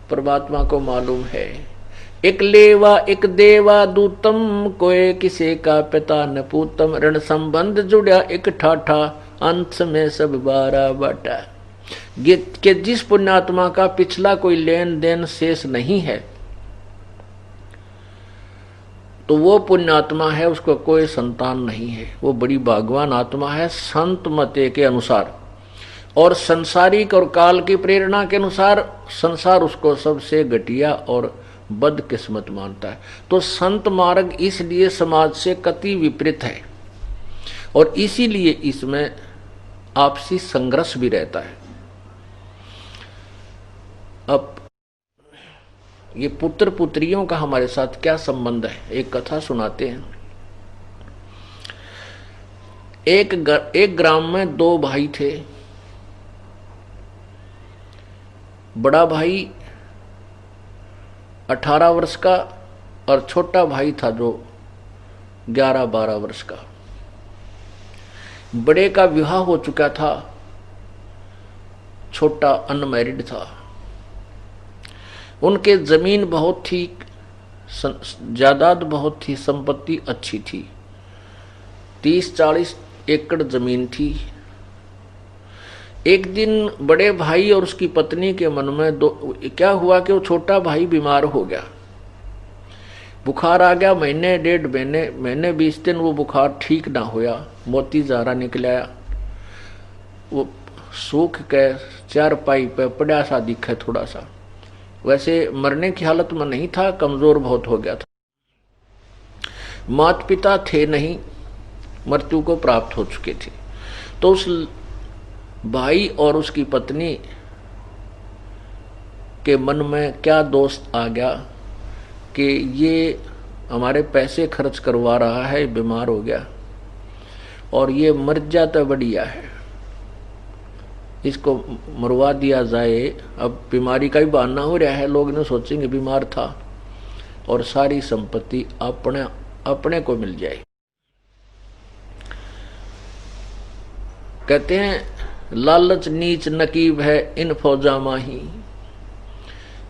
परमात्मा को मालूम है। एक लेवा एक देवा दूतम, कोई किसे का पिता न पूतम। ऋण संबंध जुड़ा एक ठाठा, अंत में सब बारा बाटा। कि जिस पुण्यात्मा का पिछला कोई लेन देन शेष नहीं है, तो वो पुण्यात्मा है, उसको कोई संतान नहीं है, वो बड़ी भाग्यवान आत्मा है संत मते के अनुसार। और संसारिक और काल की प्रेरणा के अनुसार संसार उसको सबसे घटिया और बदकिस्मत मानता है। तो संत मार्ग इसलिए समाज से कति विपरीत है, और इसीलिए इसमें आपसी संघर्ष भी रहता है। अब ये पुत्र पुत्रियों का हमारे साथ क्या संबंध है, एक कथा सुनाते हैं। एक ग्राम में दो भाई थे। बड़ा भाई 18 वर्ष का और छोटा भाई था जो 11-12 वर्ष का। बड़े का विवाह हो चुका था, छोटा अनमैरिड था। उनके जमीन बहुत थी, जायदाद बहुत थी, संपत्ति अच्छी थी, 30-40 एकड़ जमीन थी। एक दिन बड़े भाई और उसकी पत्नी के मन में क्या हुआ कि वो छोटा भाई बीमार हो गया, बुखार आ गया। महीने 1.5 महीने 20 दिन वो बुखार ठीक ना होया, मोती जारा निकल आया। वो सूख के चारपाई पे पड़ा सा दिखे, थोड़ा सा, वैसे मरने की हालत में नहीं था, कमजोर बहुत हो गया था। माता पिता थे नहीं, मृत्यु को प्राप्त हो चुके थे। तो उस भाई और उसकी पत्नी के मन में क्या दोष आ गया कि ये हमारे पैसे खर्च करवा रहा है, बीमार हो गया, और ये मर जाता बढ़िया है, इसको मरवा दिया जाए। अब बीमारी का भी बहाना हो रहा है, लोग ने सोचेंगे बीमार था, और सारी संपत्ति अपने को मिल जाए। कहते हैं लालच नीच नकीब है इन फौजा माही।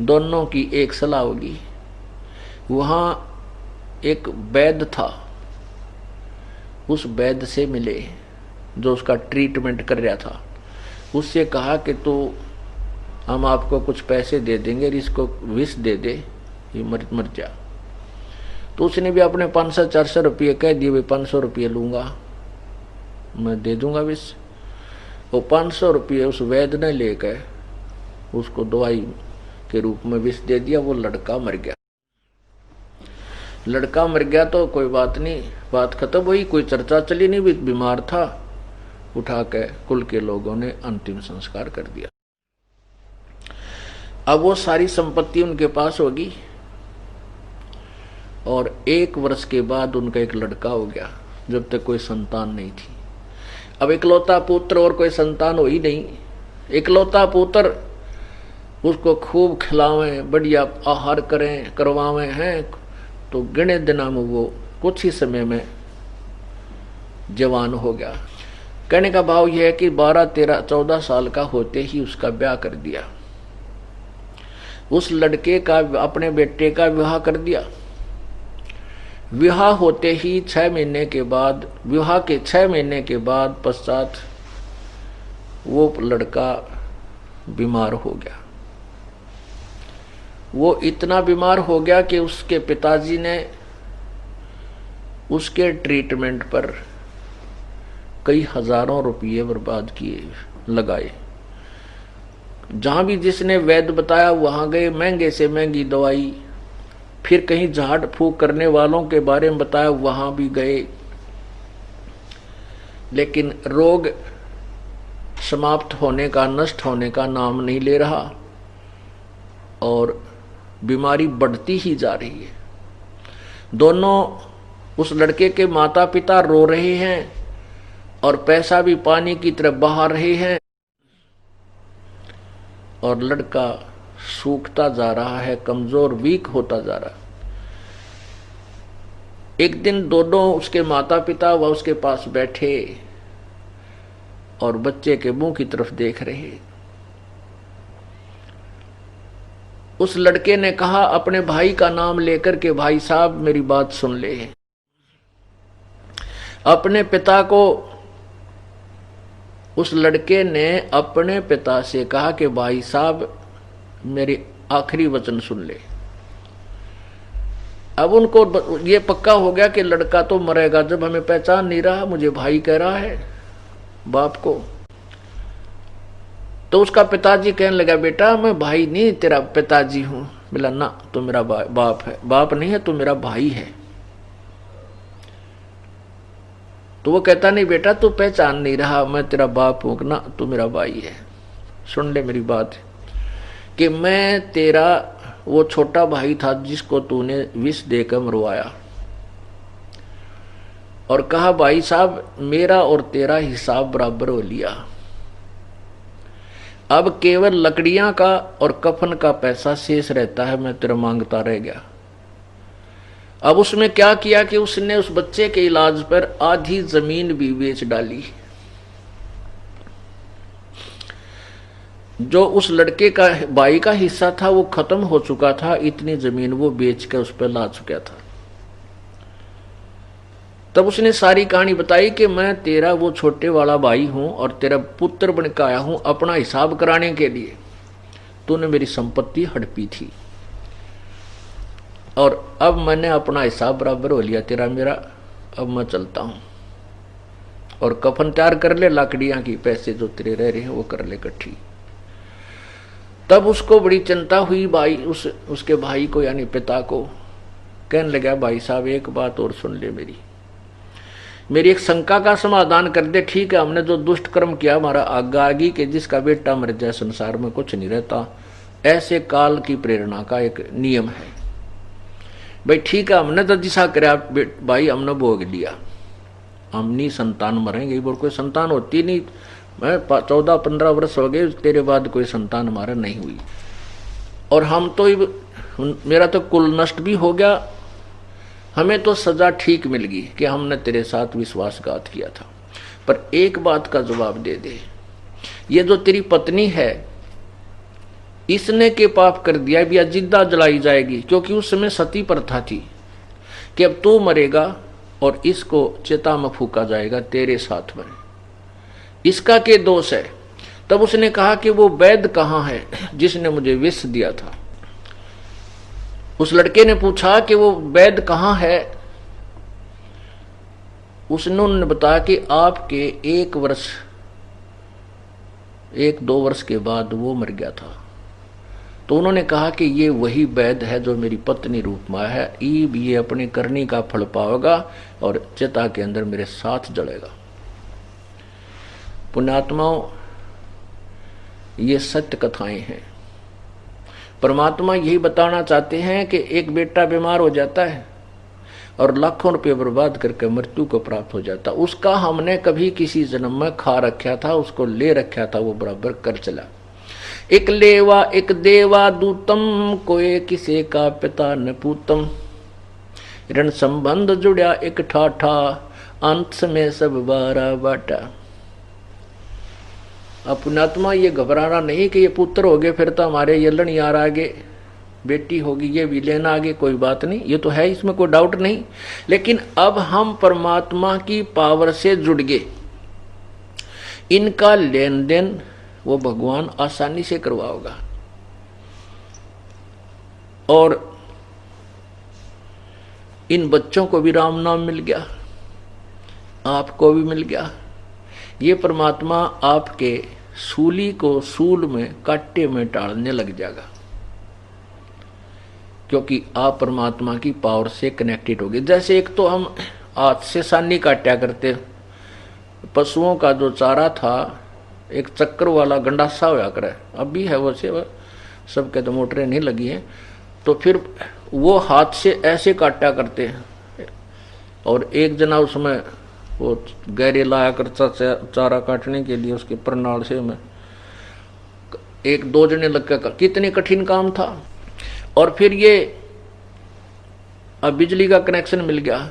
दोनों की एक सलाह होगी। वहां एक वैद्य था, उस वैद्य से मिले जो उसका ट्रीटमेंट कर रहा था। उससे कहा कि तो हम आपको कुछ पैसे दे देंगे, इसको विष दे दे, ये मर जा। तो उसने भी अपने 500-400 रुपये कह दिए, भाई 500 रुपये लूंगा, मैं दे दूंगा विष। वो 500 रुपये उस वैद्य ने लेकर उसको दवाई के रूप में विष दे दिया। वो लड़का मर गया। लड़का मर गया तो कोई बात नहीं, बात खत्म हुई, कोई चर्चा चली नहीं, भी बीमार था। उठा के कुल के लोगों ने अंतिम संस्कार कर दिया। अब वो सारी संपत्ति उनके पास होगी, और 1 वर्ष के बाद उनका एक लड़का हो गया, जब तक कोई संतान नहीं थी। अब इकलौता पुत्र और कोई संतान हो ही नहीं। इकलौता पुत्र, उसको खूब खिलावें, बढ़िया आहार करें, करवावें हैं, तो गिने दिनों में वो कुछ ही समय में जवान हो गया। कहने का भाव यह है कि 12, 13, 14 साल का होते ही उसका ब्याह कर दिया। उस लड़के का अपने बेटे का विवाह कर दिया। विवाह होते ही 6 महीने के बाद, विवाह के 6 महीने के बाद पश्चात वो लड़का बीमार हो गया। वो इतना बीमार हो गया कि उसके पिताजी ने उसके ट्रीटमेंट पर कई हजारों रुपये बर्बाद किए, लगाए। जहां भी जिसने वैद्य बताया वहां गए, महंगे से महंगी दवाई। फिर कहीं झाड़ फूक करने वालों के बारे में बताया, वहां भी गए, लेकिन रोग समाप्त होने का, नष्ट होने का नाम नहीं ले रहा, और बीमारी बढ़ती ही जा रही है। दोनों, उस लड़के के माता पिता रो रहे हैं और पैसा भी पानी की तरफ बहा रहे हैं, और लड़का सूखता जा रहा है, कमजोर, वीक होता जा रहा है। एक दिन दोनों, उसके माता पिता व उसके पास बैठे और बच्चे के मुंह की तरफ देख रहे। उस लड़के ने कहा अपने भाई का नाम लेकर के, भाई साहब मेरी बात सुन ले। अपने पिता को, उस लड़के ने अपने पिता से कहा कि भाई साहब मेरे आखिरी वचन सुन ले। अब उनको ये पक्का हो गया कि लड़का तो मरेगा जब हमें पहचान नहीं रहा, मुझे भाई कह रहा है बाप को। तो उसका पिताजी कहने लगा बेटा मैं भाई नहीं तेरा पिताजी हूं। बोला ना तो मेरा बाप है। बाप नहीं है तो मेरा भाई है। तो वो कहता नहीं बेटा तू पहचान नहीं रहा, मैं तेरा बाप हूं ना, तू मेरा भाई है। सुन ले मेरी बात कि मैं तेरा वो छोटा भाई था जिसको तूने विष देकर मरवाया और कहा भाई साहब मेरा और तेरा हिसाब बराबर हो लिया, अब केवल लकड़ियां का और कफन का पैसा शेष रहता है, मैं तेरा मांगता रह गया। अब उसमें क्या किया कि उसने उस बच्चे के इलाज पर आधी जमीन भी बेच डाली। जो उस लड़के का भाई का हिस्सा था वो खत्म हो चुका था, इतनी जमीन वो बेच कर उस पर ला चुका था। तब उसने सारी कहानी बताई कि मैं तेरा वो छोटे वाला भाई हूं और तेरा पुत्र बन के आया हूं अपना हिसाब कराने के लिए। तूने मेरी संपत्ति हड़पी थी और अब मैंने अपना हिसाब बराबर हो लिया तेरा मेरा, अब मैं चलता हूं और कफन तैयार कर ले, लाकड़ियां की पैसे जो तेरे रह रहे हैं वो कर ले इकट्ठी। तब उसको बड़ी चिंता हुई, भाई उसके भाई को यानी पिता को। कहने लगा भाई साहब एक बात और सुन ले, मेरी एक शंका का समाधान कर दे। ठीक है हमने जो दुष्ट कर्म किया हमारा आगागी के जिसका बेटा मर जाए संसार में कुछ नहीं रहता, ऐसे काल की प्रेरणा का एक नियम है भाई। ठीक है हमने तो दिशा कराया भाई, हमने भोग लिया, हमनी संतान मरेंगे, और कोई संतान होती नहीं। मैं 14-15 वर्ष हो गए तेरे बाद कोई संतान हमारा नहीं हुई और हम तो मेरा तो कुल नष्ट भी हो गया, हमें तो सजा ठीक मिल गई कि हमने तेरे साथ विश्वासघात किया था। पर एक बात का जवाब दे दे, ये जो तेरी पत्नी है इसने के पाप कर दिया भी जिंदा जलाई जाएगी, क्योंकि उस समय सती प्रथा थी कि अब तू मरेगा और इसको चिता में फूका जाएगा तेरे साथ में, इसका के दोष है। तब उसने कहा कि वो वैद्य कहाँ है जिसने मुझे विष दिया था। उस लड़के ने पूछा कि वो वैद्य कहाँ है। उसने बताया कि आपके 1-2 वर्ष के बाद वो मर गया था। तो उन्होंने कहा कि ये वही वैद्य है जो मेरी पत्नी रूप में है, ये अपनी करनी का फल पाएगा और चिता के अंदर मेरे साथ जलेगा। पुण्यात्माओं ये सत्य कथाएं हैं। परमात्मा यही बताना चाहते हैं कि एक बेटा बीमार हो जाता है और लाखों रुपये बर्बाद करके मृत्यु को प्राप्त हो जाता, उसका हमने कभी किसी जन्म में खा रखा था, उसको ले रखा था, वो बराबर कर चला। एक लेवा एक देवा दूतम, कोई किसे का पिता न पूतम, ऋण संबंध जुड़ा एक ठाठा, अंत में सब बारा बाटा। पुण्यात्मा ये घबराना नहीं कि ये पुत्र हो गए फिर तो हमारे यलन यार आगे, बेटी होगी ये भी लेना आगे, कोई बात नहीं, ये तो है, इसमें कोई डाउट नहीं। लेकिन अब हम परमात्मा की पावर से जुड़ गए, इनका लेन देन वो भगवान आसानी से करवाओगा। और इन बच्चों को भी राम नाम मिल गया, आपको भी मिल गया। ये परमात्मा आपके सूली को सूल में कांटे में टालने लग जाएगा, क्योंकि आप परमात्मा की पावर से कनेक्टेड हो गए। जैसे एक तो हम हाथ से सानी काटा करते, पशुओं का जो चारा था एक चक्कर वाला गंडासा होया करे, अब भी है वैसे, सबके तो मोटरें नहीं लगी हैं, तो फिर वो हाथ से ऐसे काटा करते हैं और एक जना उसमें वो गहरे लाया करता चारा काटने के लिए, उसके प्रणाल से में 1-2 जने लग कर, कितने कठिन काम था। और फिर ये अब बिजली का कनेक्शन मिल गया,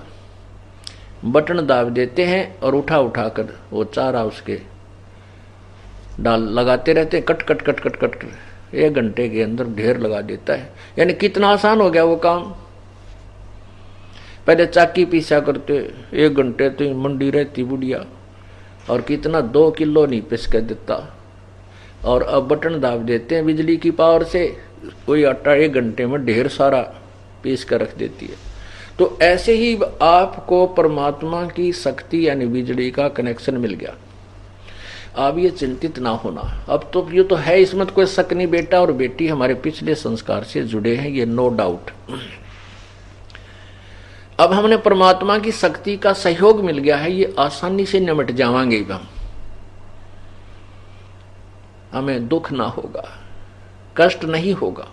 बटन दाब देते हैं और उठा कर वो चारा उसके डाल लगाते रहते हैं, cut cut cut cut cut 1 घंटे के अंदर ढेर लगा देता है। यानी कितना आसान हो गया वो काम। पहले चाकी पीसा करते, 1 घंटे तो मंडी रहती बुढ़िया, और कितना 2 किलो नहीं पिस के देता। और अब बटन दाब देते हैं बिजली की पावर से, कोई आटा 1 घंटे में ढेर सारा पीस कर रख देती है। तो ऐसे ही आपको परमात्मा की शक्ति यानी बिजली का कनेक्शन मिल गया। अब ये चिंतित ना होना। अब तो ये तो है, इसमें तो कोई शक नहीं। बेटा और बेटी हमारे पिछले संस्कार से जुड़े हैं, ये नो डाउट। अब हमने परमात्मा की शक्ति का सहयोग मिल गया है, ये आसानी से निमट जावांगे। हमें दुख ना होगा, कष्ट नहीं होगा।